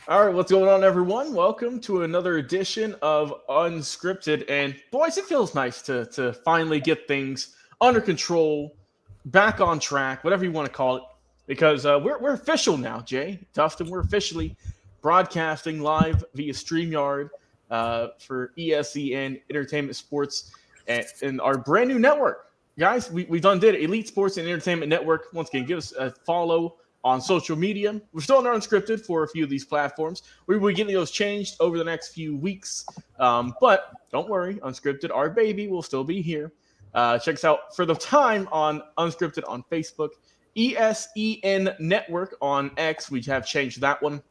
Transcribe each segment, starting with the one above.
All right, what's going on, everyone? Welcome to another edition of Unscripted. And boys, it feels nice to finally get things under control, back on track, whatever you want to call it, because we're official now, Jay, Dustin. We're officially broadcasting live via StreamYard for ESEN Entertainment Sports and our brand new network. Guys, we've done did Elite Sports and Entertainment Network. Once again, give us a follow on social media. We're still on Unscripted for a few of these platforms. We will be getting those changed over the next few weeks. But don't worry, Unscripted, our baby, will still be here. Check us out for the time on Unscripted on Facebook, ESEN Network on X. We have changed that one.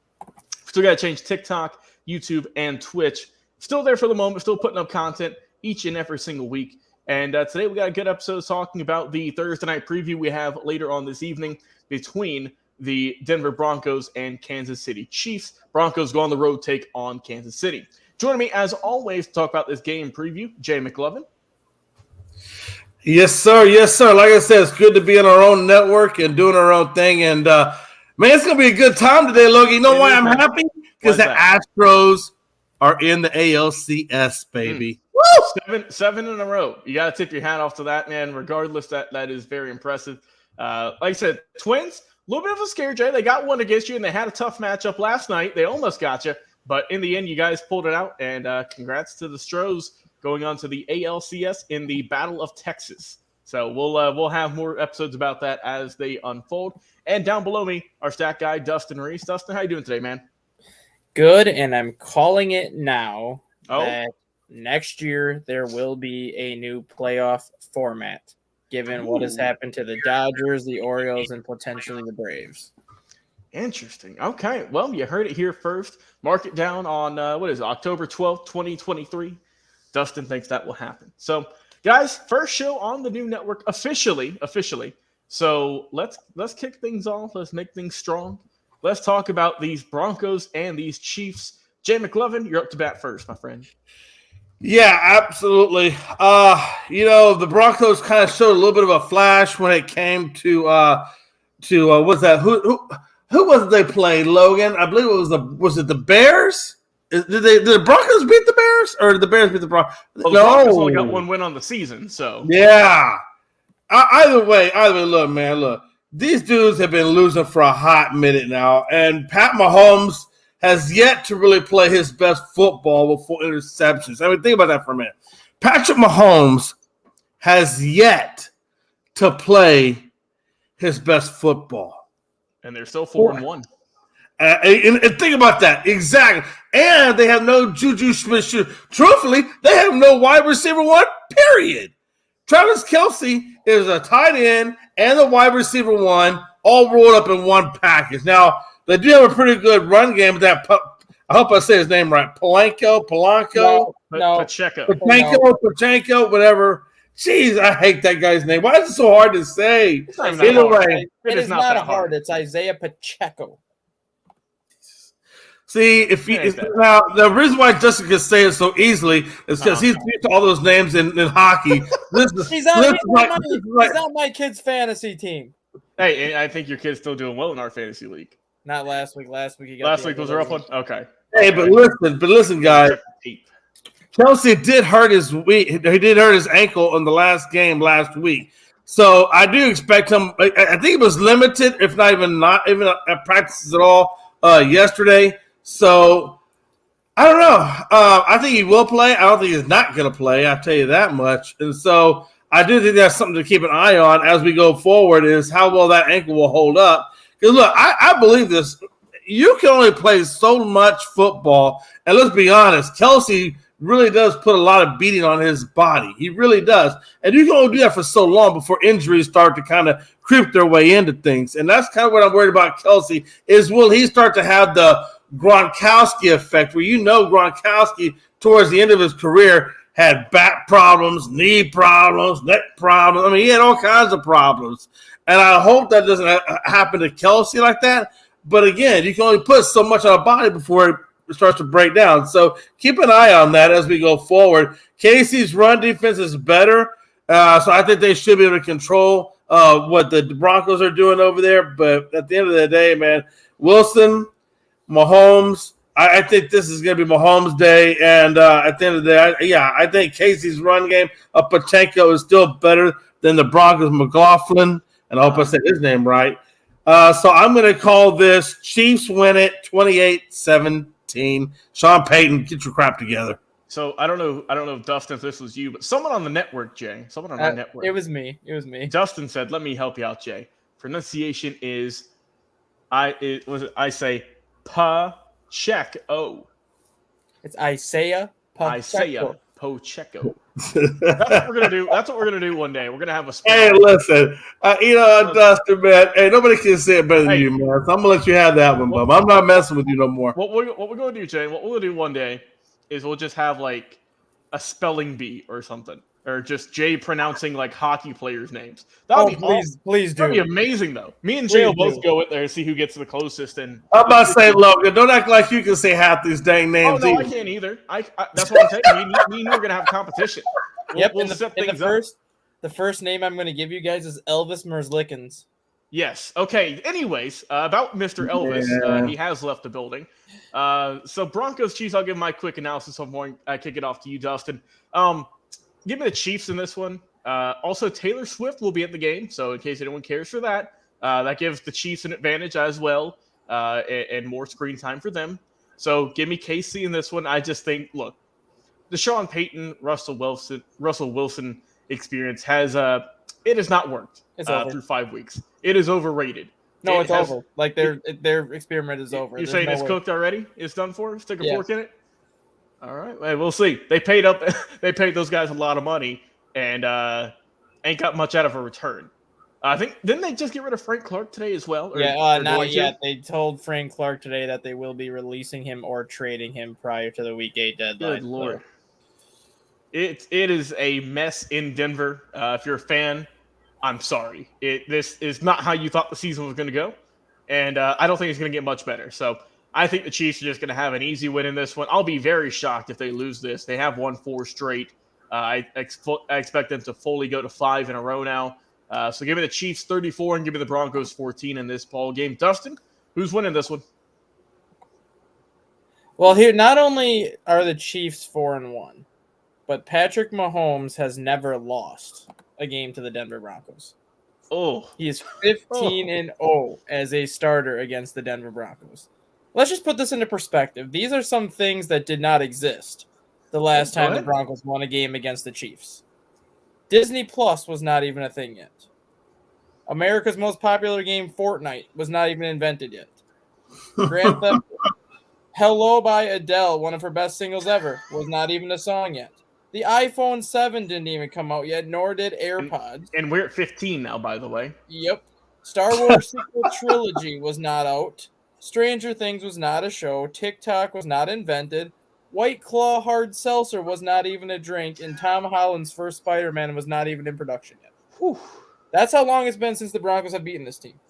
Still got to change TikTok, YouTube, and Twitch. Still there for the moment, still putting up content each and every single week. And today we got a good episode talking about the Thursday night preview we have later on this evening between the Denver Broncos and Kansas City Chiefs. Broncos go on the road, take on Kansas City. Joining me, as always, to talk about this game preview, Jay McLovin. Yes, sir. Yes, sir. Like I said, it's good to be on our own network and doing our own thing. And, man, it's going to be a good time today, Logan. You know why I'm happy? Because the Astros are in the ALCS, baby. Woo! Seven in a row. You got to tip your hat off to that, man. Regardless, that is very impressive. Like I said, Twins, a little bit of a scare, Jay. They got one against you, and they had a tough matchup last night. They almost got you, but in the end, you guys pulled it out. And congrats to the Stros going on to the ALCS in the Battle of Texas. So we'll have more episodes about that as they unfold. And down below me, our stat guy, Dustin Reese. Dustin, how you doing today, man? Good, and I'm calling it now that next year there will be a new playoff format, given what has happened to the Dodgers, the Orioles, and potentially the Braves. Interesting. Okay, well, you heard it here first. Mark it down on, October 12th, 2023. Dustin thinks that will happen. So, guys, first show on the new network officially. So let's kick things off. Let's make things strong. Let's talk about these Broncos and these Chiefs. Jay McLovin, you're up to bat first, my friend. Yeah, absolutely. The Broncos kind of showed a little bit of a flash when it came to what's that? Who was it they played, Logan? I believe it was it the Bears? Did the Broncos beat the Bears, or did the Bears beat the Broncos? Well, the Broncos only got one win on the season, so yeah. Either way, look. These dudes have been losing for a hot minute now, and Pat Mahomes has yet to really play his best football with 4 interceptions. I mean, think about that for a minute. Patrick Mahomes has yet to play his best football. And they're still 4-1. And think about that. Exactly. And they have no Juju Smith-Schuster. Truthfully, they have no wide receiver one, period. Travis Kelce is a tight end and a wide receiver one, all rolled up in one package. Now, they do have a pretty good run game with that. I hope I say his name right. Pacheco, whatever. Jeez, I hate that guy's name. Why is it so hard to say? Either way, it is not hard. It's Isaiah Pacheco. See, now the reason why Justin can say it so easily is because he's used to all those names in hockey. He's on my kid's fantasy team. Hey, I think your kid's still doing well in our fantasy league. Not last week. Last week was a rough one. Okay. Hey, but listen, guys. Kelce did hurt his week. He did hurt his ankle in the last game last week. So I do expect him. I think he was limited, if not even at practices at all yesterday. So I don't know. I think he will play. I don't think he's not going to play. I'll tell you that much. And so I do think that's something to keep an eye on as we go forward, is how well that ankle will hold up. Because, look, I believe this. You can only play so much football. And let's be honest, Kelce really does put a lot of beating on his body. He really does. And you can only do that for so long before injuries start to kind of creep their way into things. And that's kind of what I'm worried about Kelce, is will he start to have the Gronkowski effect, where Gronkowski towards the end of his career had back problems, knee problems, neck problems. I mean, he had all kinds of problems. And I hope that doesn't happen to Kelce like that. But again, you can only put so much on a body before it starts to break down. So keep an eye on that as we go forward. Casey's run defense is better. So I think they should be able to control what the Broncos are doing over there. But at the end of the day, man, Wilson, Mahomes. I think this is going to be Mahomes' day, and at the end of the day, I think Casey's run game of Pacheco is still better than the Broncos' McLaughlin, and I hope I said his name right. So I'm going to call this Chiefs win it 28-17. Sean Payton, get your crap together. So I don't know if Dustin, if this was you, but someone on the network, Jay, someone on our network. It was me. Dustin said, "Let me help you out, Jay. Pronunciation is, I say Pacheco. It's Isaiah Pacheco. Pacheco. That's what we're gonna do. That's what we're gonna do one day. We're gonna have a. Hey, listen, Dustin, man. Hey, nobody can say it better than you, man. So I'm gonna let you have that one, bub. I'm not messing with you no more. What we're gonna do, Jay? What we're gonna do one day is we'll just have like a spelling bee or something, or just Jay pronouncing like hockey players' names. That would be please do. That'd be amazing, though. Me and Jay will both go in there and see who gets the closest. And I'm about to say, Logan, don't act like you can say half these dang names. Oh no, I can't either. That's what I'm saying. Me and you are gonna have competition. We'll set things up. The first name I'm going to give you guys is Elvis Merzlikins. Yes. Okay. Anyways, about Mr. Elvis, he has left the building. So Broncos, Chiefs. I'll give my quick analysis of morning. I kick it off to you, Dustin. Give me the Chiefs in this one. Also, Taylor Swift will be at the game, so in case anyone cares for that, that gives the Chiefs an advantage as well, and more screen time for them. So give me KC in this one. I just think, look, the Sean Payton, Russell Wilson experience it has not worked through 5 weeks. It is overrated. No, it's over. Like their experiment is over. You're saying it's cooked already? It's done for? Stick a fork in it? All right. Well, we'll see. They paid those guys a lot of money and ain't got much out of a return. I think didn't they just get rid of Frank Clark today as well? Not yet. They told Frank Clark today that they will be releasing him or trading him prior to the Week 8 deadline. Good Lord. It is a mess in Denver. If you're a fan, I'm sorry. This is not how you thought the season was going to go, and I don't think it's going to get much better. So I think the Chiefs are just going to have an easy win in this one. I'll be very shocked if they lose this. They have won 4 straight. I expect them to fully go to 5 in a row now. So give me the Chiefs 34 and give me the Broncos 14 in this ball game. Dustin, who's winning this one? Well, here not only are the Chiefs 4-1, but Patrick Mahomes has never lost a game to the Denver Broncos. Oh, he is 15-0 as a starter against the Denver Broncos. Let's just put this into perspective. These are some things that did not exist the last time the Broncos won a game against the Chiefs. Disney Plus was not even a thing yet. America's most popular game, Fortnite, was not even invented yet. Grand Theft Hello by Adele, one of her best singles ever, was not even a song yet. The iPhone 7 didn't even come out yet, nor did AirPods. And we're at 15 now, by the way. Yep. Star Wars sequel trilogy was not out. Stranger Things was not a show. TikTok was not invented. White Claw hard seltzer was not even a drink. And Tom Holland's first Spider-Man was not even in production yet. Whew. That's how long it's been since the Broncos have beaten this team.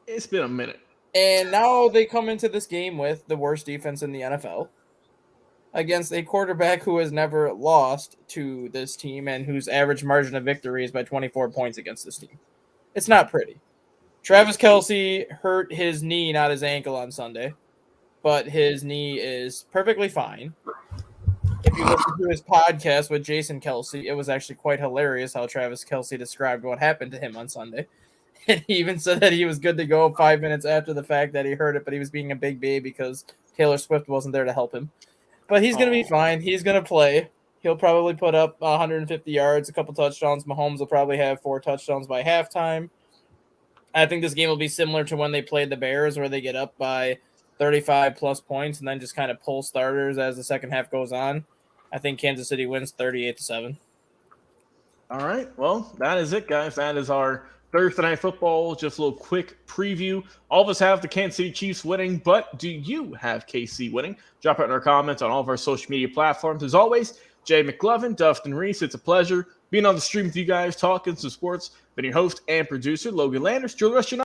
It's been a minute. And now they come into this game with the worst defense in the NFL against a quarterback who has never lost to this team and whose average margin of victory is by 24 points against this team. It's not pretty. Travis Kelce hurt his knee, not his ankle, on Sunday, but his knee is perfectly fine. If you listen to his podcast with Jason Kelce, it was actually quite hilarious how Travis Kelce described what happened to him on Sunday. And he even said that he was good to go 5 minutes after the fact that he heard it, but he was being a big baby because Taylor Swift wasn't there to help him. But he's going to be fine. He's going to play. He'll probably put up 150 yards, a couple touchdowns. Mahomes will probably have 4 touchdowns by halftime. I think this game will be similar to when they played the Bears, where they get up by 35-plus points and then just kind of pull starters as the second half goes on. I think Kansas City wins 38-7. All right. Well, that is it, guys. That is our Thursday Night Football. Just a little quick preview. All of us have the Kansas City Chiefs winning, but do you have KC winning? Drop it in our comments on all of our social media platforms. As always, Jay McLovin, Dustin Reese, it's a pleasure being on the stream with you guys, talking some sports. Been your host and producer, Logan Landers. Enjoy the rest of your night.